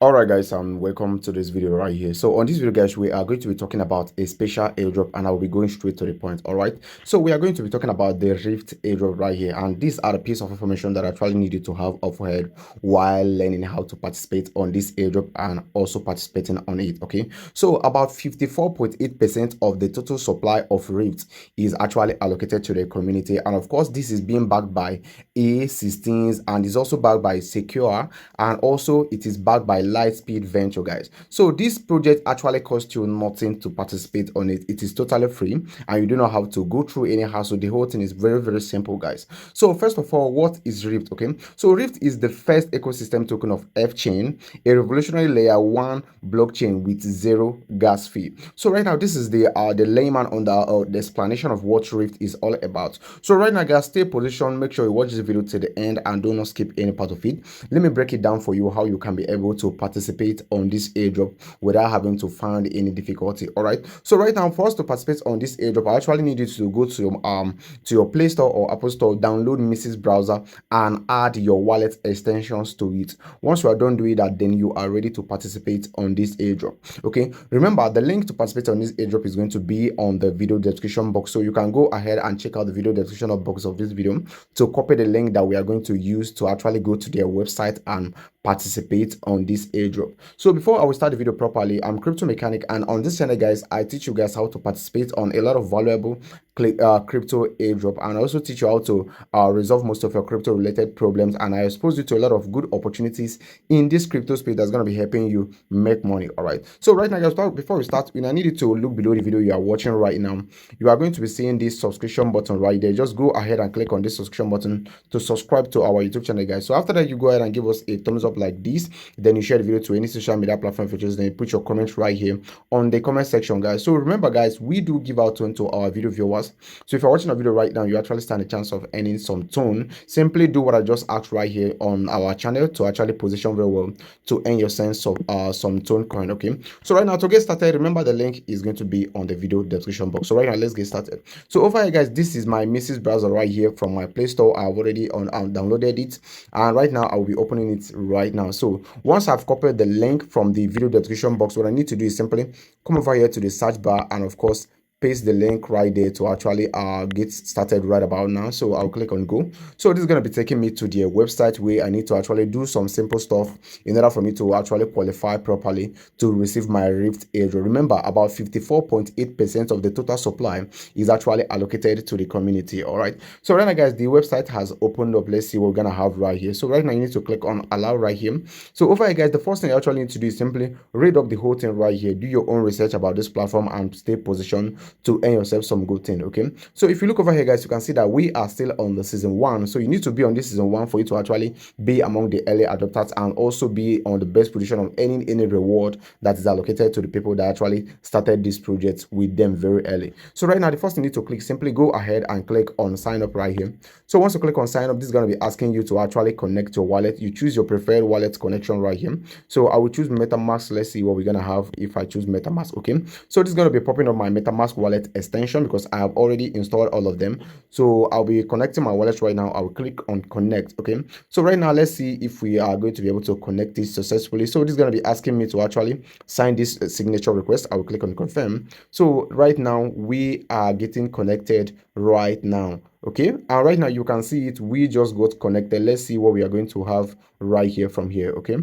Alright guys, welcome to this video right here. So on this video guys, we are going to be talking about a special airdrop and I'll be going straight to the point. Alright, so we are going to be talking about the Rift airdrop right here, and these are the piece of information that I actually needed to have up ahead while learning how to participate on this airdrop and also participating on it. Okay, so about 54.8% of the total supply of Rift is actually allocated to the community, and of course this is being backed by A16s and is also backed by Secure, and also it is backed by Lightspeed Venture, guys. So this project actually costs you nothing to participate on it. It is totally free and you do not have to go through any hassle. The whole thing is very simple, guys. So first of all, what is Rift? Okay, so Rift is the first ecosystem token of F-Chain, a revolutionary layer 1 blockchain with zero gas fee. So right now this is the layman on the explanation of what Rift is all about. So right now guys, stay positioned, make sure you watch this video to the end and do not skip any part of it. Let me break it down for you how you can be able to participate on this airdrop without having to find any difficulty. All right, so right now for us to participate on this airdrop, I actually need you to go to your Play Store or Apple Store, download Mrs. Browser and add your wallet extensions to it. Once you are done doing that, then you are ready to participate on this airdrop. Okay, remember the link to participate on this airdrop is going to be on the video description box, so you can go ahead and check out the video description box of this video to copy the link that we are going to use to actually go to their website and participate on this airdrop. So before I will start the video properly, I'm Crypto Mechanic, and on this channel guys, I teach you guys how to participate on a lot of valuable crypto airdrop, and I also teach you how to resolve most of your crypto related problems, and I expose you to a lot of good opportunities in this crypto space that's going to be helping you make money. All right, so right now guys, before we start, I need you to look below the video you are watching right now. You are going to be seeing this subscription button right there. Just go ahead and click on this subscription button to subscribe to our YouTube channel, guys. So after that, you go ahead and give us a thumbs up like this, then you share the video to any social media platform features, then you put your comments right here on the comment section, guys. So remember guys, we do give out tone to our video viewers. So if you're watching a video right now, you actually stand a chance of earning some tone. Simply do what I just asked right here on our channel to actually position very well to earn your sense of some tone coin. Okay, so right now to get started, remember the link is going to be on the video description box. So right now let's get started. So over here guys, this is my Mrs. Browser right here from my Play Store. I've already downloaded it, and right now I will be opening it right now. So once I've copied the link from the video description box, what I need to do is simply come over here to the search bar and of course paste the link right there to actually get started right about now. So I'll click on go. So this is going to be taking me to their website where I need to actually do some simple stuff in order for me to actually qualify properly to receive my Rift airdrop. Remember, about 54.8% of the total supply is actually allocated to the community. All right, so right now guys, the website has opened up. Let's see what we're gonna have right here. So right now you need to click on allow right here. So over here guys, the first thing you actually need to do is simply read up the whole thing right here, do your own research about this platform and stay positioned to earn yourself some good thing. Okay, so if you look over here guys, you can see that we are still on the season 1. So you need to be on this season 1 for you to actually be among the early adopters and also be on the best position of earning any reward that is allocated to the people that actually started this project with them very early. So right now the first thing you need to click, simply go ahead and click on sign up right here. So once you click on sign up, this is going to be asking you to actually connect your wallet. You choose your preferred wallet connection right here. So I will choose metamask. Let's see what we're going to have if I choose metamask. Okay, so this is going to be popping up my metamask wallet extension because I have already installed all of them. So I'll be connecting my wallet right now. I'll click on connect. Okay, so right now let's see if we are going to be able to connect this successfully. So this is going to be asking me to actually sign this signature request. I will click on confirm. So right now we are getting connected right now. Okay, and right now you can see it, we just got connected. Let's see what we are going to have right here from here. Okay,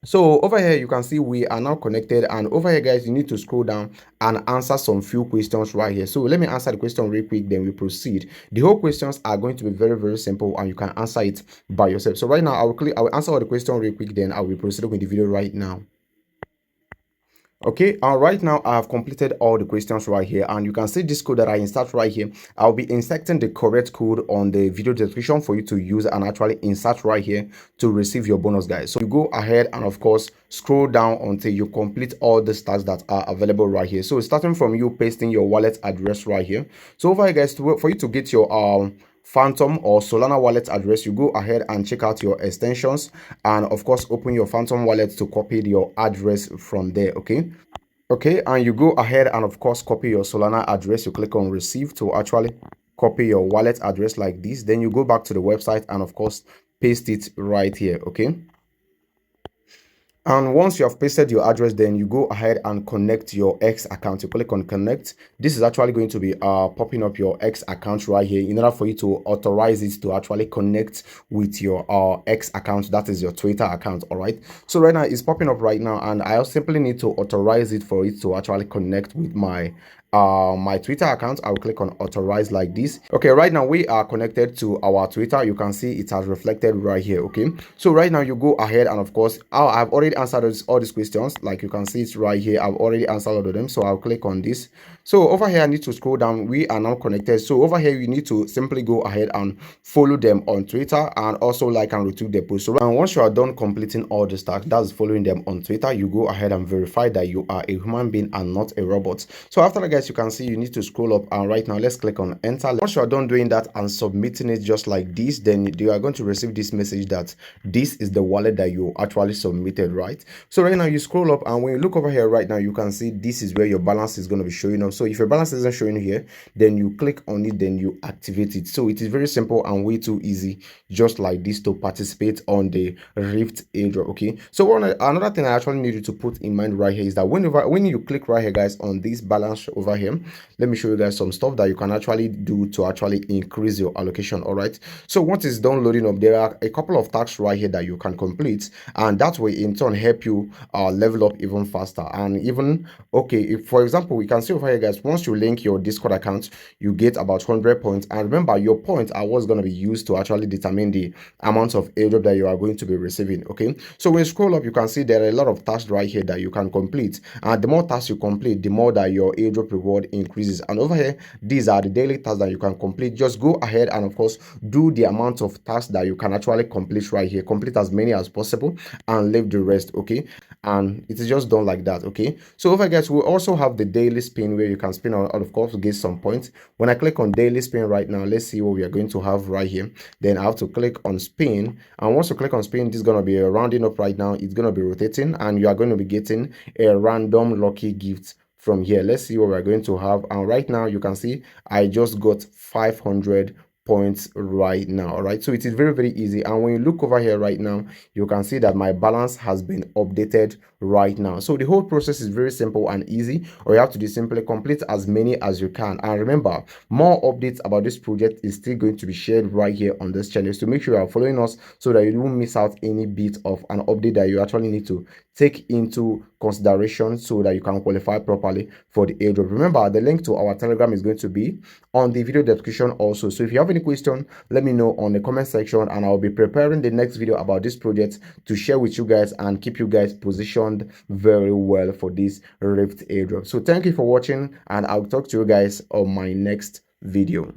so over here you can see we are now connected, and over here guys, you need to scroll down and answer some few questions right here. So let me answer the question real quick, then we proceed. The whole questions are going to be very simple and you can answer it by yourself. So right now I will answer all the questions real quick, then I will proceed with the video right now. Okay, right now I have completed all the questions right here, and you can see this code that I insert right here. I'll be inserting the correct code on the video description for you to use and actually insert right here to receive your bonus, guys. So you go ahead and of course scroll down until you complete all the stats that are available right here. So starting from you pasting your wallet address right here. So over here guys, for you to get your Phantom or Solana wallet address, you go ahead and check out your extensions and of course open your Phantom wallet to copy your address from there. Okay, and you go ahead and of course copy your Solana address. You click on receive to actually copy your wallet address like this. Then you go back to the website and of course paste it right here. Okay, And once you have pasted your address, then you go ahead and connect your X account. You click on connect. This is actually going to be popping up your X account right here in order for you to authorize it to actually connect with your X account. That is your Twitter account. All right. So right now it's popping up right now, and I simply need to authorize it for it to actually connect with my Twitter account. I'll click on authorize like this. Okay, right now we are connected to our Twitter. You can see it has reflected right here. Okay, so right now you go ahead and of course I've already answered all these questions. Like you can see it's right here. I've already answered all of them, so I'll click on this. So over here I need to scroll down. We are now connected. So over here you need to simply go ahead and follow them on Twitter and also like and retweet their post. So once you are done completing all the tasks, that's following them on Twitter, you go ahead and verify that you are a human being and not a robot. So after that, guys, you can see you need to scroll up, and right now let's click on enter. Once you are done doing that and submitting it just like this, then you are going to receive this message that this is the wallet that you actually submitted, right? So right now you scroll up, and when you look over here right now, you can see this is where your balance is going to be showing up. So if your balance isn't showing here, then you click on it, then you activate it. So it is very simple and way too easy, just like this, to participate on the Rift airdrop. Okay, so another thing I actually need you to put in mind right here is that when you click right here, guys, on this balance over here, let me show you guys some stuff that you can actually do to actually increase your allocation. All right, so once it's done loading up, there are a couple of tasks right here that you can complete, and that will in turn help you level up even faster. And even okay, if for example we can see over here, guys, once you link your Discord account, you get about 100 points, and remember your points are what's going to be used to actually determine the amount of airdrop that you are going to be receiving. Okay, so when you scroll up, you can see there are a lot of tasks right here that you can complete, and the more tasks you complete, the more that your airdrop reward increases. And over here, these are the daily tasks that you can complete. Just go ahead and of course do the amount of tasks that you can actually complete right here. Complete as many as possible and leave the rest. Okay, and it is just done like that. Okay, so over, guys, we also have the daily spin where you can spin on, of course, to get some points. When I click on daily spin right now, let's see what we are going to have right here. Then I have to click on spin, and once you click on spin, this is going to be a rounding up right now. It's going to be rotating, and you are going to be getting a random lucky gift from here. Let's see what we're going to have. And right now you can see I just got 500 points right now. All right, so it is very, very easy. And when you look over here right now, you can see that my balance has been updated right now. So the whole process is very simple and easy. All you have to do is simply complete as many as you can. And remember, more updates about this project is still going to be shared right here on this channel, so make sure you are following us so that you won't miss out any bit of an update that you actually need to take into consideration so that you can qualify properly for the airdrop. Remember, the link to our Telegram is going to be on the video description also. So if you have any question, let me know on the comment section, and I'll be preparing the next video about this project to share with you guys and keep you guys positioned very well for this Rift airdrop. So thank you for watching, and I'll talk to you guys on my next video.